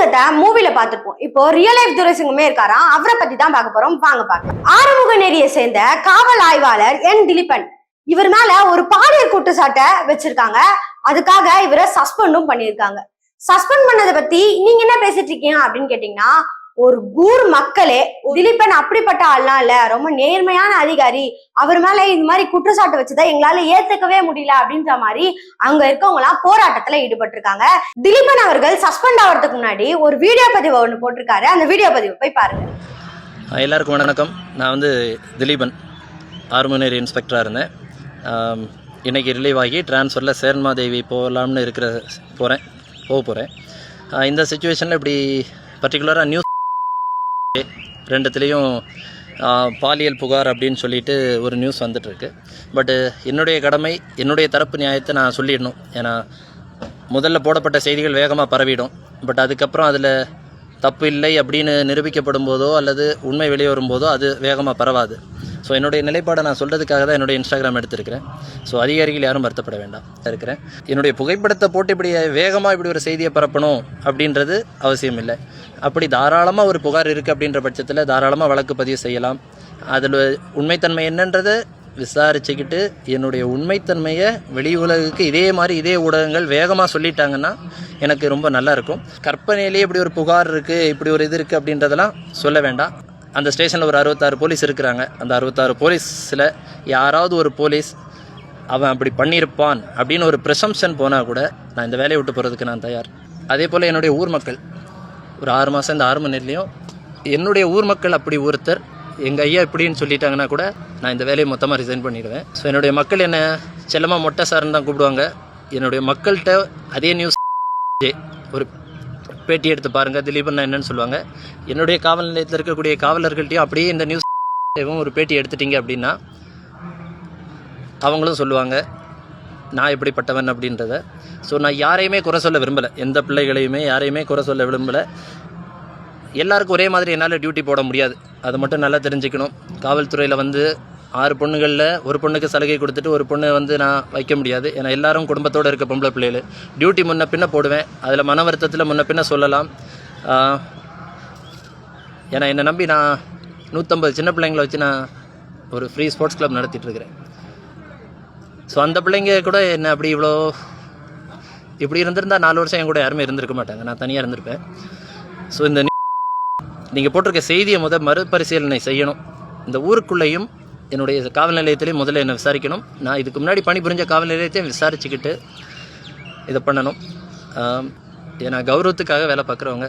துரைசிங்கத்தை மூவில பார்த்திருப்போம். இப்போ ரியல் லைஃப் துரைசிங்கமே இருக்காராம். அவரை பத்தி தான் பார்க்க போறோம். வாங்க பார்க்கலாம். ஆறுமுக நெறியை சேர்ந்த காவல் ஆய்வாளர் என் திலீபன் இவர் மேல ஒரு பாலியல் குற்றச்சாட்டை வச்சிருக்காங்க. அதுக்காக இவரை சஸ்பெண்டும் பண்ணியிருக்காங்க. சஸ்பெண்ட் பண்ணதை பத்தி நீங்க என்ன பேசிட்டு இருக்கீங்க அப்படின்னு கேட்டீங்கன்னா, ஒரு ஊர் மக்களே திலீபன் அப்படிப்பட்ட ஆள்லாம் இல்ல, ரொம்ப நேர்மையான அதிகாரி, அவர் மேல இந்த மாதிரி குற்றச்சாட்டு வச்சுதான் எங்களால ஏத்துக்கவே முடியல அப்படின்ற மாதிரி அங்க இருக்கவங்க எல்லாம் போராட்டத்துல ஈடுபட்டு இருக்காங்க. திலீபன் அவர்கள் சஸ்பெண்ட் ஆகிறதுக்கு முன்னாடி ஒரு வீடியோ பதிவு ஒன்று போட்டிருக்காரு. அந்த வீடியோ பதிவு போய் பாருங்க. எல்லாருக்கும் வணக்கம். நான் திலீபன் ஆறுமுக நெறி இன்ஸ்பெக்டராக இருந்தேன். இன்றைக்கி ரிலீவ் ஆகி ட்ரான்ஸ்ஃபரில் சேர்மாதேவி போகலாம்னு போக போகிறேன். இந்த சுச்சுவேஷனில் இப்படி பர்டிகுலராக நியூஸ் ரெண்டுத்துலேயும் பாலியல் புகார் அப்படின்னு சொல்லிட்டு ஒரு நியூஸ் வந்துட்டுருக்கு. பட்டு என்னுடைய கடமை, என்னுடைய தரப்பு நியாயத்தை நான் சொல்லிடணும். ஏன்னா முதல்ல போடப்பட்ட செய்திகள் வேகமாக பரவிடும். பட் அதுக்கப்புறம் அதில் தப்பு இல்லை அப்படின்னு நிரூபிக்கப்படும் போதோ அல்லது உண்மை வெளியே வரும்போதோ அது வேகமாக பரவாது. ஸோ என்னுடைய நிலைப்பாடை நான் சொல்கிறதுக்காக தான் என்னுடைய இன்ஸ்டாகிராம் எடுத்திருக்கிறேன். ஸோ அதிகாரிகள் யாரும் வருத்தப்பட வேண்டாம் இருக்கிறேன். என்னுடைய புகைப்படத்தை போட்டு இப்படி வேகமாக இப்படி ஒரு செய்தியை பரப்பணும் அப்படின்றது அவசியம் இல்லை. அப்படி தாராளமாக ஒரு புகார் இருக்குது அப்படின்ற பட்சத்தில் தாராளமாக வழக்கு பதிவு செய்யலாம். அதில் உண்மைத்தன்மை என்னன்றதை விசாரிச்சுக்கிட்டு என்னுடைய உண்மைத்தன்மையை வெளி உலகுக்கு இதே ஊடகங்கள் வேகமாக சொல்லிட்டாங்கன்னா எனக்கு ரொம்ப நல்லாயிருக்கும். கற்பனையிலேயே இப்படி ஒரு புகார் இருக்குது, இப்படி ஒரு இது இருக்குது அப்படின்றதெல்லாம் சொல்ல வேண்டாம். அந்த ஸ்டேஷனில் ஒரு 66 போலீஸ் இருக்கிறாங்க. அந்த 66 போலீஸில் யாராவது ஒரு போலீஸ் அவன் அப்படி பண்ணியிருப்பான் அப்படின்னு ஒரு ப்ரெசம்ஷன் போனால் கூட நான் இந்த வேலையை விட்டு போகிறதுக்கு நான் தயார். அதே போல் என்னுடைய ஊர் மக்கள் ஒரு 6 மாதம் இந்த 6 மணி நேரத்துலையும் என்னுடைய ஊர் மக்கள் அப்படி ஒருத்தர் எங்கள் ஐயா இப்படின்னு சொல்லிட்டாங்கன்னா கூட நான் இந்த வேலையை மொத்தமாக ரிசைன் பண்ணிடுவேன். ஸோ என்னுடைய மக்கள் என்னை செல்லமாக மொட்டை சார்னு தான் கூப்பிடுவாங்க. என்னுடைய மக்கள்கிட்ட அதே நியூஸ் ஒரு பேட்டி எடுத்து பாருங்கள், திலீபன் என்னன்னு சொல்லுவாங்க. என்னுடைய காவல் நிலையத்தில் இருக்கக்கூடிய காவலர்கள்ட்டையும் அப்படியே இந்த நியூஸ் ஒரு பேட்டி எடுத்துட்டீங்க அப்படின்னா அவங்களும் சொல்லுவாங்க நான் எப்படிப்பட்டவன் அப்படின்றத. ஸோ நான் யாரையுமே குறை சொல்ல விரும்பலை, எந்த பிள்ளைகளையுமே யாரையுமே குறை சொல்ல விரும்பலை. எல்லாருக்கும் ஒரே மாதிரி என்னால் டியூட்டி போட முடியாது, அது மட்டும் நல்லா தெரிஞ்சுக்கணும். காவல்துறையில் 6 பொண்ணுகளில் ஒரு பொண்ணுக்கு சலுகை கொடுத்துட்டு ஒரு பொண்ணு நான் வைக்க முடியாது. ஏன்னா எல்லாரும் குடும்பத்தோடு இருக்க பொம்பளை பிள்ளைகள். டியூட்டி முன்ன பின்ன போடுவேன், அதில் மன வருத்தத்தில் முன்ன பின்ன சொல்லலாம். ஏன்னா என்னை நம்பி நான் 150 சின்ன பிள்ளைங்களை வச்சு நான் ஒரு ஃப்ரீ ஸ்போர்ட்ஸ் கிளப் நடத்திட்டுருக்கிறேன். ஸோ அந்த பிள்ளைங்க கூட என்ன அப்படி இப்படி இருந்திருந்தால் 4 வருஷம் என் கூட யாருமே இருந்திருக்க மாட்டாங்க, நான் தனியாக இருந்திருப்பேன். ஸோ இந்த நீங்கள் போட்டிருக்க செய்தியை மறுபரிசீலனை செய்யணும். இந்த ஊருக்குள்ளேயும் என்னுடைய காவல் நிலையத்திலையும் முதல்ல என்னை விசாரிக்கணும். நான் இதுக்கு முன்னாடி பணிபுரிஞ்ச காவல் நிலையத்தையும் விசாரிச்சுக்கிட்டு இதை பண்ணணும். ஏன்னா கௌரவத்துக்காக வேலை பார்க்குறவங்க,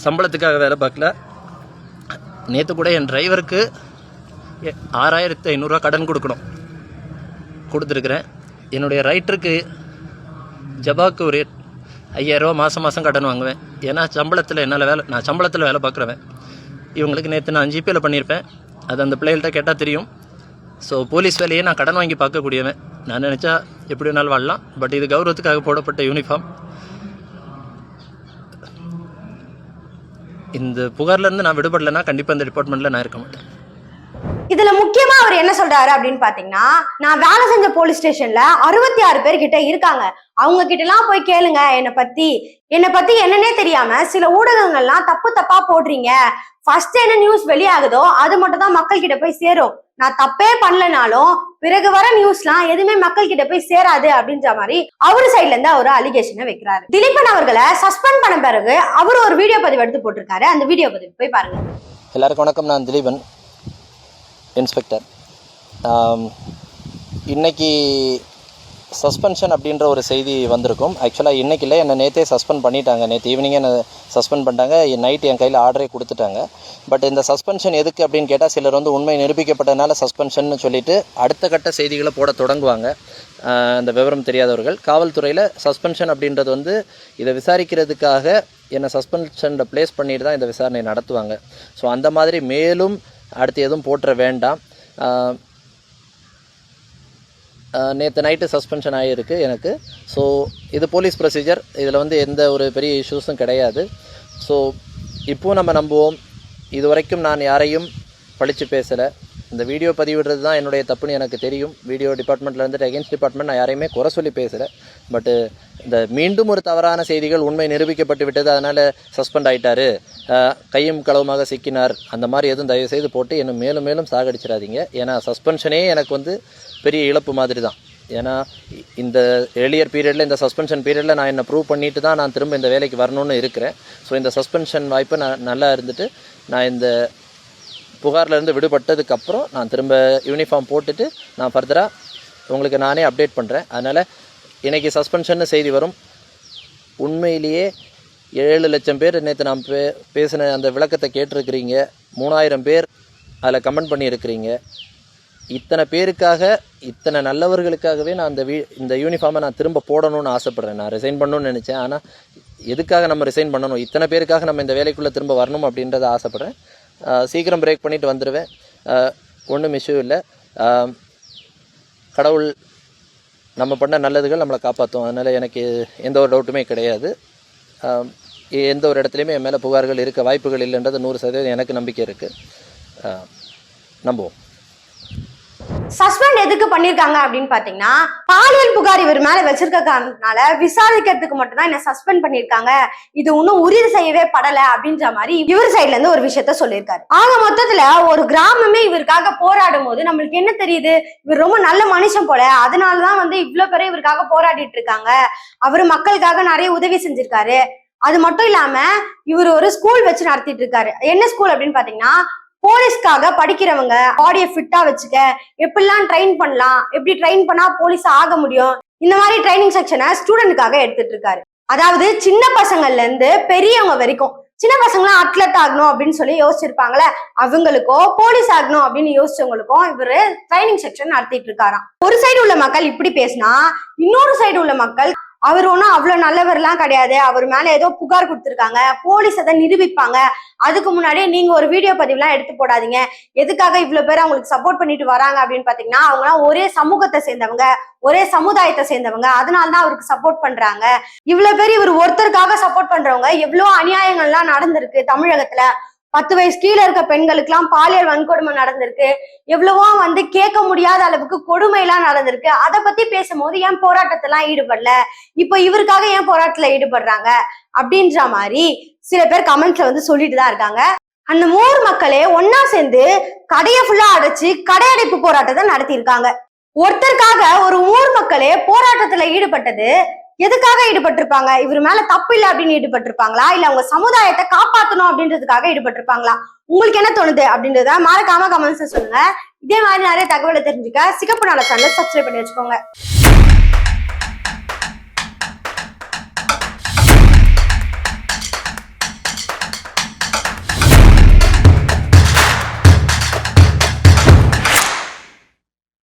சம்பளத்துக்காக வேலை பார்க்கல. நேற்று கூட என் டிரைவருக்கு 6500 கடன் கொடுத்துருக்குறேன். என்னுடைய ரைட்டருக்கு ஜபாக்கு ஒரு 5000 மாதம் கடன் வாங்குவேன். ஏன்னா நான் சம்பளத்தில் வேலை பார்க்குறவன். இவங்களுக்கு நேற்று நான் ஜிபேயில் பண்ணியிருப்பேன், அது அந்த பிள்ளைகள்கிட்ட கேட்டால் தெரியும். ஸோ போலீஸ் வேலையே நான் கடன் வாங்கி பார்க்கக்கூடியவன். நான் நினச்சா எப்படி வேணாலும் வாழலாம். பட் இது கௌரவத்துக்காக போடப்பட்ட யூனிஃபார்ம். இந்த புகார்லேருந்து நான் விடுபடலைன்னா கண்டிப்பாக இந்த டிபார்ட்மெண்ட்டில் நான் இருக்க மாட்டேன். இதுல முக்கியமா அவர் என்ன சொல்றாரு அப்படின்னு பாத்தீங்கன்னா, நான் வேலை செஞ்ச போலீஸ் ஸ்டேஷன்ல 66 பேர் கிட்ட இருக்காங்க, அவங்க கிட்ட எல்லாம் போய் கேளுங்க என்னை பத்தி என்னன்னே தெரியாம சில ஊடகங்கள்லாம் தப்பா போடுறீங்க. ஃபர்ஸ்ட் என்ன நியூஸ் வெளியாகுதோ அது மட்டும் தான் மக்கள் கிட்ட போய் சேரும். நான் தப்பே பண்ணலனாலும் பிறகு வர நியூஸ்லாம் எதுவுமே மக்கள் கிட்ட போய் சேராது அப்படின்ற மாதிரி அவரு சைட்ல இருந்து அவரு அலிகேஷனை வைக்கிறாரு. திலீபன் அவர்களை சஸ்பெண்ட் பண்ண பிறகு அவரு ஒரு வீடியோ பதிவு எடுத்து போட்டிருக்காரு. அந்த வீடியோ பதிவு போய் பாருங்க. எல்லாருக்கும் வணக்கம். நான் திலீபன் இன்ஸ்பெக்டர். இன்றைக்கி சஸ்பென்ஷன் அப்படின்ற ஒரு செய்தி வந்திருக்கும். ஆக்சுவலாக இன்றைக்கி இல்லை, என்னை நேற்றே சஸ்பெண்ட் பண்ணிட்டாங்க. நேற்று ஈவினிங்கே என்னை சஸ்பெண்ட் பண்ணிட்டாங்க. நைட்டு என் கையில் ஆர்டரே கொடுத்துட்டாங்க. பட் இந்த சஸ்பென்ஷன் எதுக்கு அப்படின்னு கேட்டால், சிலர் உண்மை நிரூபிக்கப்பட்டதுனால சஸ்பென்ஷன் சொல்லிவிட்டு அடுத்த கட்ட செய்திகளை போட தொடங்குவாங்க. அந்த விவரம் தெரியாதவர்கள். காவல்துறையில் சஸ்பென்ஷன் அப்படின்றது இதை விசாரிக்கிறதுக்காக என்னை சஸ்பென்ஷனில் ப்ளேஸ் பண்ணிட்டு தான் இந்த விசாரணை நடத்துவாங்க. ஸோ அந்த மாதிரி மேலும் அடுத்து எதுவும் போட்டுற வேண்டாம். நேற்று நைட்டு சஸ்பென்ஷன் ஆகியிருக்கு எனக்கு. ஸோ இது போலீஸ் ப்ரொசீஜர், இதில் எந்த ஒரு பெரிய இஷ்யூஸும் கிடையாது. ஸோ இப்போது நம்ம நம்புவோம். இது வரைக்கும் நான் யாரையும் பழித்து பேசலை. இந்த வீடியோ பதிவிடுறது தான் என்னுடைய தப்புன்னு எனக்கு தெரியும். வீடியோ டிபார்ட்மெண்ட்டில் இருந்துட்டு அகெயின்ஸ்ட் டிபார்ட்மெண்ட் நான் யாரையுமே குறை சொல்லி பேசுகிறேன். பட்டு இந்த மீண்டும் ஒரு தவறான செய்திகள் உண்மை நிரூபிக்கப்பட்டு விட்டது, அதனால் சஸ்பெண்ட் ஆயிட்டாரு, கையும் களவுமாக சிக்கினார், அந்த மாதிரி எதுவும் தயவுசெய்து போட்டு என்னை மேலும் மேலும் சாகடிச்சிடாதீங்க. ஏன்னா சஸ்பென்ஷனே எனக்கு வந்து பெரிய இழப்பு மாதிரி தான். ஏன்னா இந்த ஏர்லியர் பீரியடில், இந்த சஸ்பென்ஷன் பீரியடில் நான் என்னை ப்ரூவ் பண்ணிட்டு தான் நான் திரும்ப இந்த வேலைக்கு வரணும்னு இருக்கிறேன். ஸோ இந்த சஸ்பென்ஷன் வாய்ப்பு நான் நல்லா இருந்துட்டு நான் இந்த புகார்லேருந்து விடுபட்டதுக்கப்புறம் நான் திரும்ப யூனிஃபார்ம் போட்டுட்டு நான் ஃபர்தராக உங்களுக்கு நானே அப்டேட் பண்ணுறேன். அதனால் இன்றைக்கி சஸ்பென்ஷன்னு செய்தி வரும். உண்மையிலேயே 7 லட்சம் பேர் நேற்று நான் பேசின அந்த விளக்கத்தை கேட்டிருக்கிறீங்க. 3000 பேர் அதில் கமெண்ட் பண்ணியிருக்கிறீங்க. இத்தனை பேருக்காக, இத்தனை நல்லவர்களுக்காகவே நான் இந்த யூனிஃபார்மை நான் திரும்ப போடணும்னு ஆசைப்பட்றேன். நான் ரிசைன் பண்ணணும்னு நினச்சேன். ஆனால் எதுக்காக நம்ம ரிசைன் பண்ணணும், இத்தனை பேருக்காக நம்ம இந்த வேலைக்குள்ளே திரும்ப வரணும் அப்படின்றத ஆசைப்பட்றேன். சீக்கிரம் பிரேக் பண்ணிவிட்டு வந்துடுவேன். ஒன்றும் இஷ்யூ இல்லை. கடவுள் நம்ம பண்ண நல்லதுகள் நம்மளை காப்பாற்றும். அதனால் எனக்கு எந்த ஒரு டவுட்டுமே கிடையாது. எந்த ஒரு இடத்துலையுமே என் மேலே புகார்கள் இருக்க வாய்ப்புகள் இல்லைன்றது 100% எனக்கு நம்பிக்கை இருக்குது. நம்புவோம். சஸ்பெண்ட் எதுக்கு பண்ணிருக்காங்க அப்படின்னு பாத்தீங்கன்னா, பாலியல் புகார் இவர் மேல வச்சிருக்க காரணத்தினால விசாரிக்கிறதுக்கு மட்டும் தான் என்ன சஸ்பெண்ட் பண்ணிருக்காங்க, இது இன்னும் உறுதி செய்யவே படல அப்படின்ற மாதிரி இவர் சைட்ல இருந்து ஒரு விஷயத்த சொல்லியிருக்காரு. ஆக மொத்தத்துல ஒரு கிராமமே இவருக்காக போராடும் போது நம்மளுக்கு என்ன தெரியுது, இவர் ரொம்ப நல்ல மனுஷன் போல, அதனாலதான் வந்து இவ்வளவு பேரை இவருக்காக போராடிட்டு இருக்காங்க, அவரு மக்களுக்காக நிறைய உதவி செஞ்சிருக்காரு. அது மட்டும் இல்லாம இவர் ஒரு ஸ்கூல் வச்சு நடத்திட்டு இருக்காரு. என்ன ஸ்கூல் அப்படின்னு பாத்தீங்கன்னா, போலீஸ்க்காக படிக்கிறவங்க பாடியை ஃபிட்டா வச்சுக்க, எப்படிலாம் ட்ரெயின் பண்ணலாம், எப்படி ட்ரெயின் பண்ணா போலீஸ் ஆக முடியும், இந்த மாதிரி ட்ரைனிங் செக்ஷனை ஸ்டூடெண்ட்டுக்காக எடுத்துட்டு இருக்காரு. அதாவது சின்ன பசங்கள்ல இருந்து பெரியவங்க வரைக்கும், சின்ன பசங்களாம் அத்லட் ஆகணும் அப்படின்னு சொல்லி யோசிச்சிருப்பாங்களே, அவங்களுக்கோ போலீஸ் ஆகணும் அப்படின்னு யோசிச்சவங்களுக்கும் இவரு ட்ரைனிங் செக்ஷன் நடத்திட்டு இருக்காராம். ஒரு சைடு உள்ள மக்கள் இப்படி பேசினா, இன்னொரு சைடு உள்ள மக்கள் அவர் ஒன்றும் அவ்வளவு நல்லவர்லாம் கிடையாது, அவர் மேல ஏதோ புகார் கொடுத்துருக்காங்க, போலீஸ் அதை நிரூபிப்பாங்க, அதுக்கு முன்னாடியே நீங்க ஒரு வீடியோ பதிவுலாம் எடுத்து போடாதீங்க, எதுக்காக இவ்வளவு பேர் அவங்களுக்கு சப்போர்ட் பண்ணிட்டு வராங்க அப்படின்னு பாத்தீங்கன்னா, அவங்கலாம் ஒரே சமூகத்தை சேர்ந்தவங்க, ஒரே சமுதாயத்தை சேர்ந்தவங்க, அதனாலதான் அவருக்கு சப்போர்ட் பண்றாங்க. இவ்வளவு பேர் இவர் ஒருத்தருக்காக சப்போர்ட் பண்றவங்க, எவ்வளவு அநியாயங்கள்லாம் நடந்திருக்கு தமிழகத்துல. 10 வயசு கீழே இருக்க பெண்களுக்கெல்லாம் பாலியல் வன்கொடுமை நடந்திருக்கு, எவ்வளவோ வந்து கேட்க முடியாத அளவுக்கு கொடுமை எல்லாம் நடந்திருக்கு. அதை பத்தி பேசும்போது ஏன் போராட்டத்தெல்லாம் ஈடுபடல, இப்ப இவருக்காக ஏன் போராட்டத்துல ஈடுபடுறாங்க அப்படின்ற மாதிரி சில பேர் கமெண்ட்ஸ்ல வந்து சொல்லிட்டு தான் இருக்காங்க. அந்த ஊர் மக்களே ஒன்னா சேர்ந்து கடையை ஃபுல்லா அடைச்சு கடையடைப்பு போராட்டத்தை நடத்தி இருக்காங்க. ஒருத்தருக்காக ஒரு ஊர் மக்களே போராட்டத்துல ஈடுபட்டது எதுக்காக ஈடுபட்டிருப்பாங்க, இவர் மேல தப்பு இல்லை அப்படின்னு ஈடுபட்டிருப்பாங்களா, இல்ல அவங்க சமுதாயத்தை காப்பாற்றணும் அப்படின்றதுக்காக ஈடுபட்டிருப்பாங்களா? உங்களுக்கு என்ன தோணுது அப்படின்றத மறக்காம கமெண்ட்ஸ் சொல்லுங்க. இதே மாதிரி நிறைய தகவலை தெரிஞ்சுக்க சிகப்பு நாள சேனலை சப்ஸ்கிரைப் பண்ணி வச்சுக்கோங்க.